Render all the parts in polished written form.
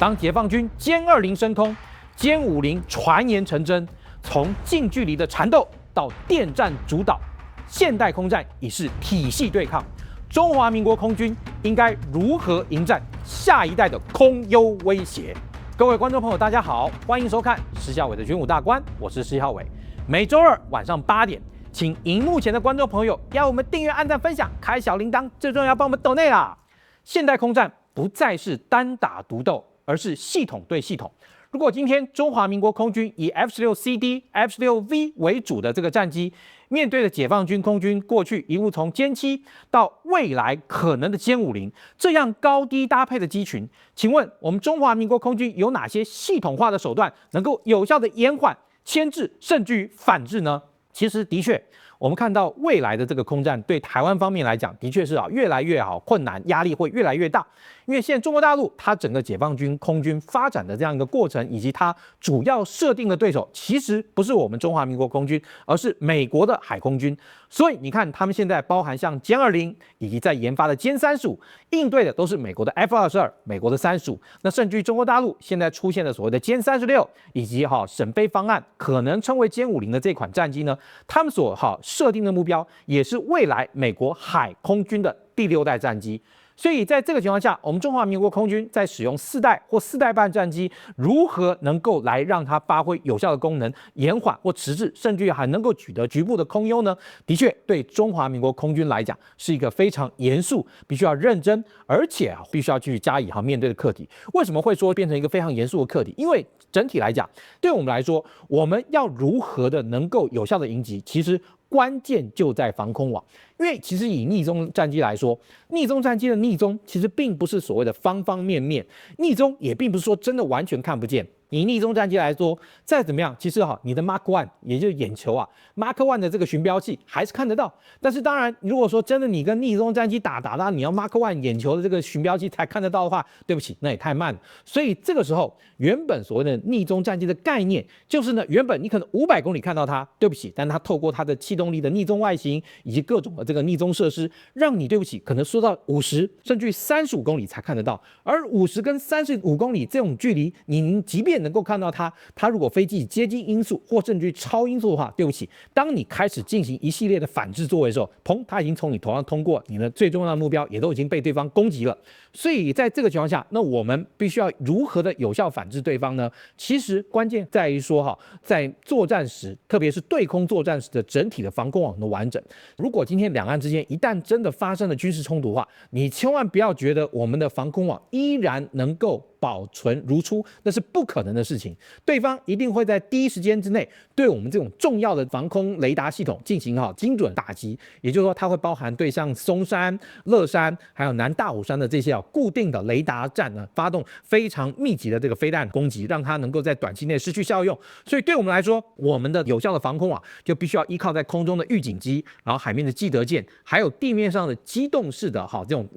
当解放军歼20升空，歼50传言成真，从近距离的缠斗到电战主导，现代空战已是体系对抗。中华民国空军应该如何迎战下一代的空优威胁？各位观众朋友，大家好，欢迎收看施孝瑋的军武大观，我是施孝瑋。每周二晚上8点，请荧幕前的观众朋友要我们订阅、按赞、分享、开小铃铛，最重要要帮我们抖内啦！现代空战不再是单打独斗，而是系统对系统。如果今天中华民国空军以 F-16CD、F-16V 为主的这个战机，面对着解放军空军过去一路从歼7到未来可能的歼50这样高低搭配的机群，请问我们中华民国空军有哪些系统化的手段能够有效的延缓、牵制，甚至于反制呢？其实的确，我们看到未来的这个空战对台湾方面来讲，的确是越来越困难，压力会越来越大。因为现在中国大陆它整个解放军空军发展的这样一个过程，以及它主要设定的对手，其实不是我们中华民国空军，而是美国的海空军。所以你看，他们现在包含像歼20以及在研发的歼35，应对的都是美国的 F-22、美国的35。那甚至于中国大陆现在出现的所谓的歼36，以及沈飞方案可能称为歼50的这款战机呢，他们所设定的目标也是未来美国海空军的第6代战机。所以在这个情况下，我们中华民国空军在使用4代或4代半战机，如何能够来让它发挥有效的功能，延缓或迟滞，甚至于还能够取得局部的空优呢？的确，对中华民国空军来讲，是一个非常严肃、必须要认真，而且必须要去加以面对的课题。为什么会说变成一个非常严肃的课题？因为整体来讲，对我们来说，我们要如何的能够有效的迎击，其实关键就在防空网。因为其实以逆中战机来说，逆中战机的逆中其实并不是所谓的方方面面，逆中也并不是说真的完全看不见。以逆中战机来说，再怎么样，其实你的 Mark 1，也就是眼球Mark 1的这个巡标器还是看得到。但是当然，如果说真的你跟逆中战机打，你要 Mark 1眼球的这个巡标器才看得到的话，对不起，那也太慢了。所以这个时候，原本所谓的逆中战机的概念，就是呢，原本你可能500公里看到它，对不起，但它透过它的气动力的逆中外形以及各种的这个逆中设施，让你对不起，可能缩到50甚至于35公里才看得到。而50跟35公里这种距离，你即便能够看到它如果飞机接近音速或甚至于超音速的话，对不起，当你开始进行一系列的反制作为的时候，砰，它已经从你头上通过，你的最重要的目标也都已经被对方攻击了。所以在这个情况下，那我们必须要如何的有效反制对方呢？其实关键在于说在作战时，特别是对空作战时的整体的防空网的完整。如果今天两岸之间一旦真的发生了军事冲突的话，你千万不要觉得我们的防空网依然能够保存如初，那是不可能的事情。对方一定会在第一时间之内对我们这种重要的防空雷达系统进行精准打击，也就是说，它会包含对像松山、乐山还有南大武山的这些固定的雷达站呢，发动非常密集的这个飞弹攻击，让它能够在短期内失去效用。所以对我们来说，我们的有效的防空网就必须要依靠在空中的预警机，然后海面的基德舰，还有地面上的机动式的这种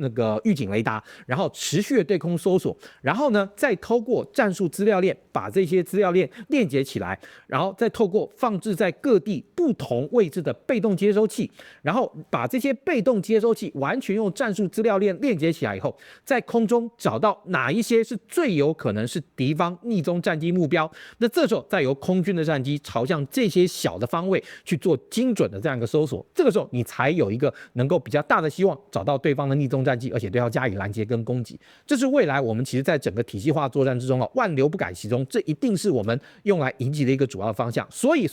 预警雷达，然后持续的对空搜索，然后呢，再透过战术资料链把这些资料链链接起来，然后再透过放置在各地不同位置的被动接收器，然后把这些被动接收器完全用战术资料链链接起来以后，在空中找到哪一些是最有可能是敌方逆中战机目标，那这时候再由空军的战机朝向这些小的方位去做精准的这样一个搜索，这个时候你才有一个能够比较大的希望找到对方的逆中战机，而且对它加以拦截跟攻击。这是未来我们其实在整个体系化作战之中万流不改其中，这一定是我们用来迎击的一个主要的方向。所以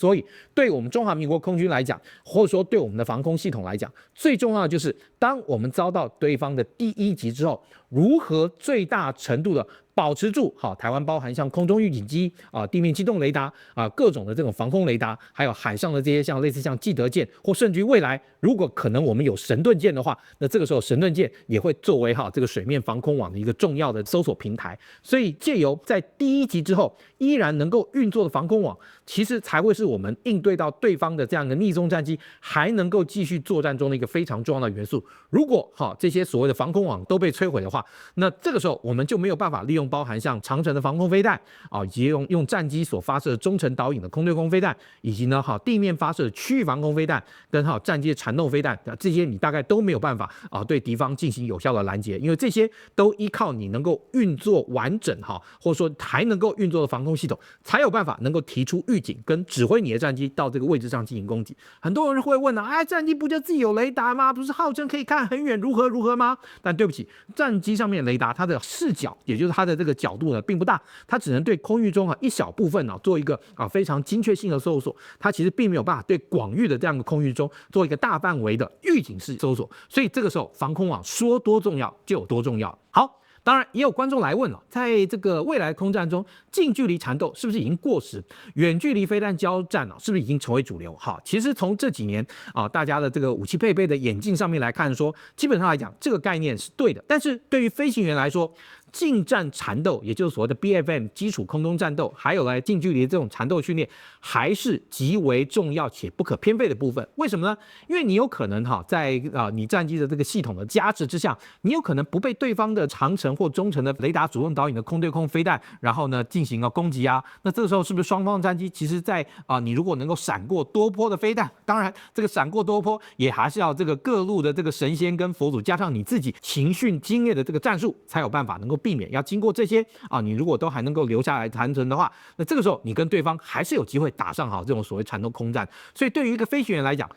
对我们中华民国空军来讲，或者说对我们的防空系统来讲，最重要的就是当我们遭到对方的第一击之后，如何最大程度的保持住台湾包含像空中预警机地面机动雷达各种的这种防空雷达，还有海上的这些像类似像基德舰，或甚至于未来如果可能我们有神盾舰的话，那这个时候神盾舰也会作为这个水面防空网的一个重要的搜索平台。所以借由在第一击之后依然能够运作的防空网，其实才会是我们应对到对方的这样的逆中战机还能够继续作战中的一个非常重要的元素。如果这些所谓的防空网都被摧毁的话，话，那这个时候我们就没有办法利用包含像长程的防空飞弹以及用战机所发射中程导引的空对空飞弹，以及呢地面发射的区域防空飞弹跟战机的缠斗飞弹，这些你大概都没有办法对敌方进行有效的拦截，因为这些都依靠你能够运作完整或者说还能够运作的防空系统，才有办法能够提出预警跟指挥你的战机到这个位置上进行攻击。很多人会问战机不就自己有雷达吗？不是号称可以看很远如何吗？但对不起，战机上面的雷达它的视角，也就是它的这个角度呢并不大，它只能对空域中一小部分做一个非常精确性的搜索，它其实并没有办法对广域的这样的空域中做一个大范围的预警式搜索，所以这个时候防空网说多重要就有多重要。好。当然，也有观众来问了，在这个未来空战中，近距离缠斗是不是已经过时？远距离飞弹交战是不是已经成为主流？其实从这几年大家的这个武器配备的演进上面来看说，基本上来讲，这个概念是对的。但是对于飞行员来说，近战缠斗，也就是所谓的 BFM 基础空中战斗，还有来近距离的这种缠斗训练，还是极为重要且不可偏废的部分。为什么呢？因为你有可能在你战机的这个系统的加持之下，你有可能不被对方的长程或中程的雷达主动导引的空对空飞弹，然后呢进行攻击啊。那这个时候是不是双方的战机其实在你如果能够闪过多波的飞弹，当然这个闪过多波也还是要这个各路的这个神仙跟佛祖加上你自己勤训精练的这个战术，才有办法能够避免。要经过这些你如果都还能够留下来谈成的话，那这个时候你跟对方还是有机会打上这种所谓缠斗空战。所以对于一个飞行员来讲，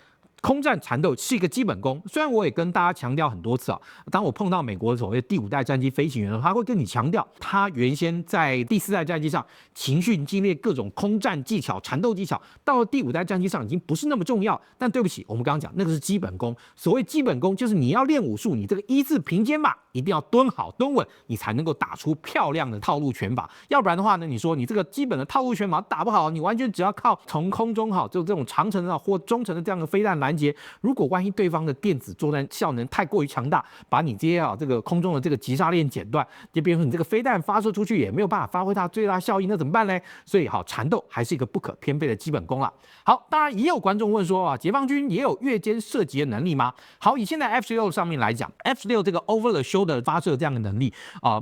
空战缠斗是一个基本功，虽然我也跟大家强调很多次当我碰到美国所谓第5代战机飞行员的时候，他会跟你强调，他原先在第4代战机上勤训精练各种空战技巧、缠斗技巧，到了第5代战机上已经不是那么重要。但对不起，我们刚刚讲那个是基本功，所谓基本功就是你要练武术，你这个一字平肩法一定要蹲好蹲稳，你才能够打出漂亮的套路拳法。要不然的话呢，你说你这个基本的套路拳法打不好，你完全只要靠从空中就这种长程或中程的这样的飞弹拦截，如果万一对方的电子作战效能太过于强大，把你这些这个空中的这个急刹链剪断，就变成你这个飞弹发射出去也没有办法发挥它最大效益，那怎么办呢？所以缠斗还是一个不可偏废的基本功啦。好，当然也有观众问说解放军也有越肩射击的能力吗？好，以现在 F-16 上面来讲 ，F-16 这个 over the shoulder 发射这样的能力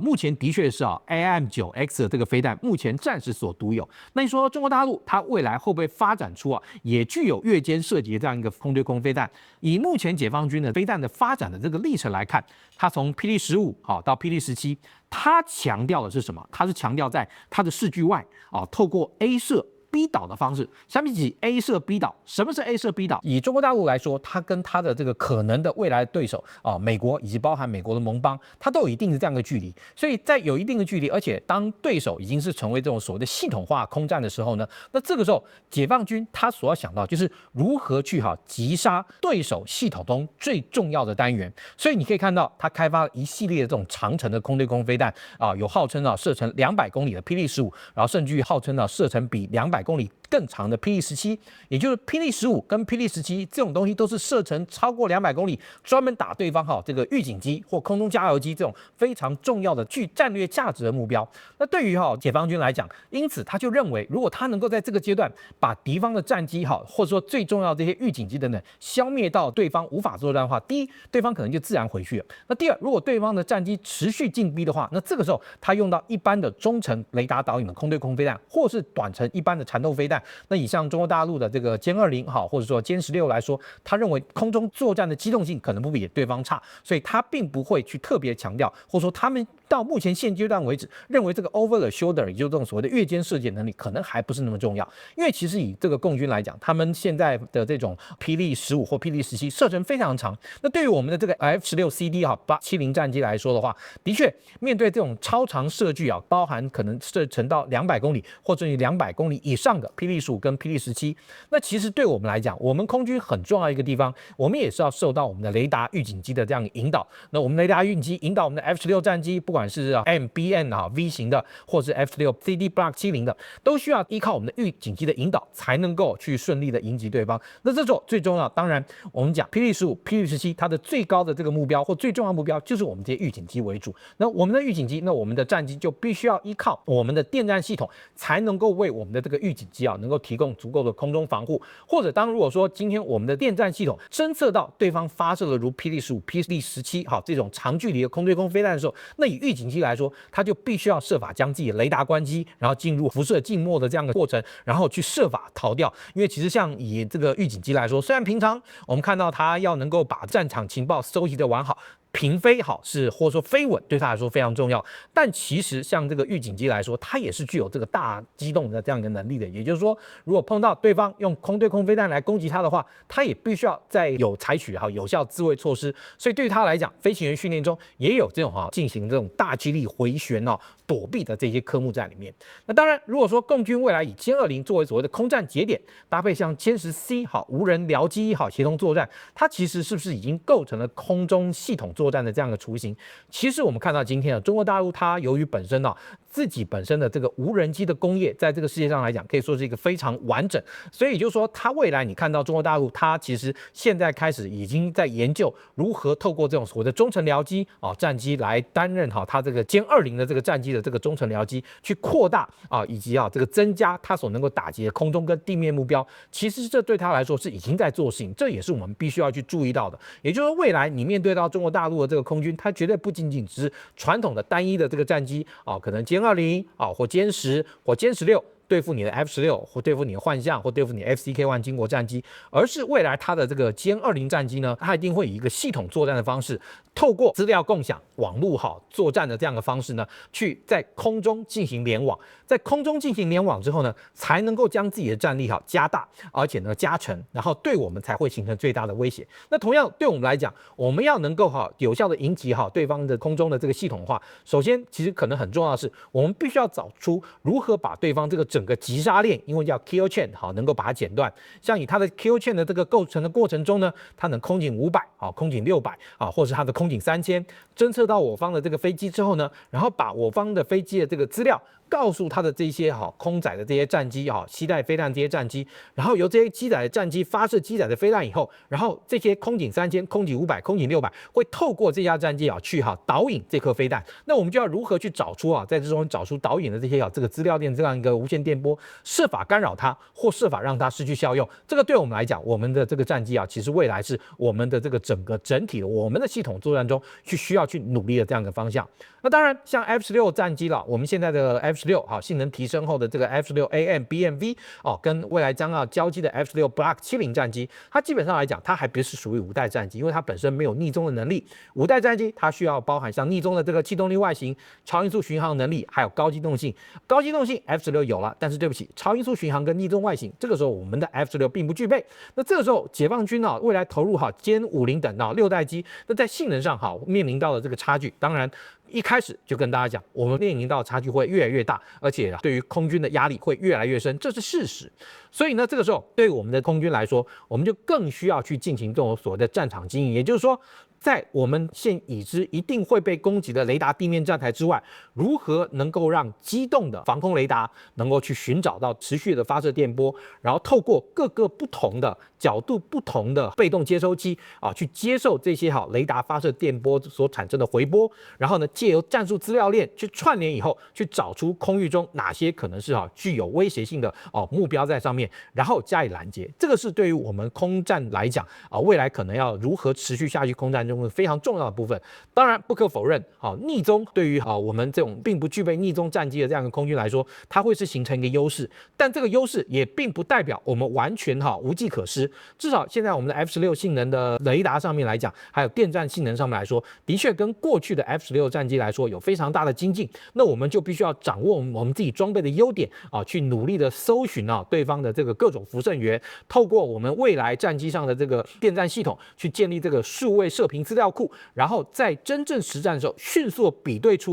目前的确是AIM-9X 的这个飞弹目前暂时所独有。那你说中国大陆它未来会不会发展出也具有越肩射击的这样一个空对空飞弹？以目前解放军的飞弹的发展的这个历程来看，它从霹雳15到霹雳17，它强调的是什么？它是强调在它的视距外透过 A 射B 导的方式，相比起 A 射 B 导，什么是 A 射 B 导？以中国大陆来说，它跟它的这个可能的未来对手美国以及包含美国的盟邦，它都有一定的这样的距离。所以在有一定的距离，而且当对手已经是成为这种所谓的系统化空战的时候呢，那这个时候解放军他所要想到就是如何去击杀对手系统中最重要的单元。所以你可以看到，他开发了一系列的这种长程的空对空飞弹有号称射程200公里的霹雳15，然后甚至于号称射程比200公里更长的霹雳17，也就是霹雳15跟霹雳17这种东西都是射程超过200公里，专门打对方这个预警机或空中加油机这种非常重要的具战略价值的目标。那对于解放军来讲，因此他就认为，如果他能够在这个阶段把敌方的战机或者说最重要的这些预警机等等消灭到对方无法作战的话，第一，对方可能就自然回去了。那第二，如果对方的战机持续进逼的话，那这个时候他用到一般的中程雷达导引的空对空飞弹，或是短程一般的缠斗飞弹。那以像中国大陆的这个歼20或者说歼16来说，他认为空中作战的机动性可能不比对方差，所以他并不会去特别强调，或者说他们到目前现阶段为止，认为这个 over the shoulder， 也就是这种所谓的越肩射击能力，可能还不是那么重要。因为其实以这个共军来讲，他们现在的这种霹雳15或霹雳17射程非常长。那对于我们的这个 F-16CD 870战机来说的话，的确面对这种超长射距包含可能射程到200公里或者200公里以上的霹雳15跟霹雳17，那其实对我们来讲，我们空军很重要一个地方，我们也是要受到我们的雷达预警机的这样引导。那我们雷达预警机引导我们的 F-16战机，不管管是MBN V 型的，或是 F16 CD Block 70的，都需要依靠我们的预警机的引导，才能够去顺利的迎击对方。那这时候最重要，当然我们讲霹雳15、霹雳17，它的最高的这个目标或最重要目标就是我们这些预警机为主。那我们的预警机，那我们的战机就必须要依靠我们的电战系统，才能够为我们的这个预警机能够提供足够的空中防护。或者如果说今天我们的电战系统侦测到对方发射了如霹雳15、霹雳17这种长距离的空对空飞弹的时候，那以预警机来说，它就必须要设法将自己的雷达关机，然后进入辐射静默的这样的过程，然后去设法逃掉。因为其实像以这个预警机来说，虽然平常我们看到它要能够把战场情报收集的完好，平飞好是或者说飞稳对他来说非常重要，但其实像这个预警机来说，它也是具有这个大机动的这样一个能力的。也就是说，如果碰到对方用空对空飞弹来攻击它的话，它也必须要在有采取有效自卫措施。所以对于它来讲，飞行员训练中也有这种进行这种大机力回旋躲避的这些科目在里面。那当然，如果说共军未来以歼20作为所谓的空战节点，搭配像歼10C 无人僚机协同作战，它其实是不是已经构成了空中系统作战的这样的雏形？其实我们看到今天中国大陆它由于本身自己本身的这个无人机的工业，在这个世界上来讲，可以说是一个非常完整。所以就是说，它未来你看到中国大陆，它其实现在开始已经在研究如何透过这种所谓的中程僚机战机来担任它这个歼20的这个战机的这个中程僚机，去扩大以及这个增加它所能够打击的空中跟地面目标。其实这对它来说是已经在做事情，这也是我们必须要去注意到的。也就是说，未来你面对到中国大陆的这个空军，它绝对不仅仅只是传统的单一的这个战机可能歼20或歼10或歼16。对付你的 F16，或对付你的幻象，或对付你的 FCK-1 经国战机，而是未来它的这个歼20战机呢，它一定会以一个系统作战的方式，透过资料共享、网络作战的这样的方式呢，去在空中进行联网。在空中进行联网之后呢，才能够将自己的战力加大，而且呢加成，然后对我们才会形成最大的威胁。那同样对我们来讲，我们要能够有效的迎击对方的空中的这个系统化，首先其实可能很重要的是，我们必须要找出如何把对方这个整个击杀链，英文叫 kill chain 能够把它剪断。像以它的 kill chain 的这个构成的过程中呢，它能空警500空警600或是它的空警3000，侦测到我方的这个飞机之后呢，然后把我方的飞机的这个资料告诉他的这些空载的这些战机携带飞弹这些战机，然后由这些机载的战机发射机载的飞弹以后，然后这些空警3000、空警500、空警600会透过这架战机去导引这颗飞弹。那我们就要如何去找出在这中找出导引的这些这个资料链这样一个无线电波，设法干扰它，或设法让它失去效用。这个对我们来讲，我们的这个战机其实未来是我们的这个整体的我们的系统作战中需要去努力的这样一个方向。那当然，像 F16战机我们现在的 F16性能提升后的这个 F16AM BMV 跟未来将要交机的 F16 Block 70战机，它基本上来讲，它还不是属于5代战机，因为它本身没有逆踪的能力。5代战机它需要包含像逆踪的这个气动力外形、超音速巡航能力，还有高机动性。高机动性 F16有了，但是对不起，超音速巡航跟逆踪外形，这个时候我们的 F16并不具备。那这个时候，解放军未来投入歼50等6代机，那在性能上面临到了这个差距。当然，一开始就跟大家讲，我们面临到的差距会越来越大，而且对于空军的压力会越来越深，这是事实。所以呢，这个时候对于我们的空军来说，我们就更需要去进行这种所谓的战场经营，也就是说，在我们现已知一定会被攻击的雷达地面站台之外，如何能够让机动的防空雷达能够去寻找到持续的发射电波，然后透过各个不同的角度、不同的被动接收机去接受这些雷达发射电波所产生的回波，然后呢，借由战术资料链去串联以后，去找出空域中哪些可能是具有威胁性的目标在上面，然后加以拦截。这个是对于我们空战来讲未来可能要如何持续下去空战中的非常重要的部分。当然不可否认逆踪对于我们这种并不具备逆踪战机的这样的空军来说，它会是形成一个优势，但这个优势也并不代表我们完全无计可施。至少现在我们的 F16性能的雷达上面来讲，还有电站性能上面来说，的确跟过去的 F16战机来说有非常大的精进。那我们就必须要掌握我们自己装备的优点去努力的搜寻对方的这个各种辐射源，透过我们未来战机上的这个电站系统去建立这个数位射频资料库，然后在真正实战的时候迅速比对出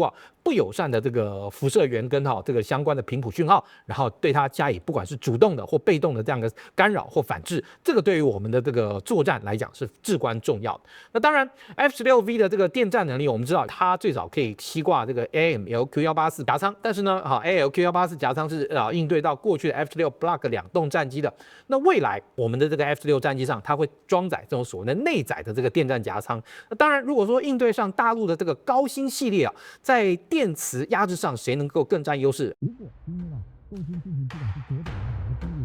不友善的这个辐射源跟这个相关的频谱讯号，然后对它加以不管是主动的或被动的这样的干扰或反制，这个对于我们的这个作战来讲是至关重要的。那当然 ，F16V 的这个电战能力，我们知道它最早可以吸挂这个 AMLQ184夹舱，但是呢，ALQ184夹舱是应对到过去的 F16 Block 两动战机的。那未来我们的这个 F16 战机上，它会装载这种所谓的内载的这个电战夹舱。那当然，如果说应对上大陆的这个高新系列在电磁压制上谁能够更占优势？如果因为共军进行不管是左转也好，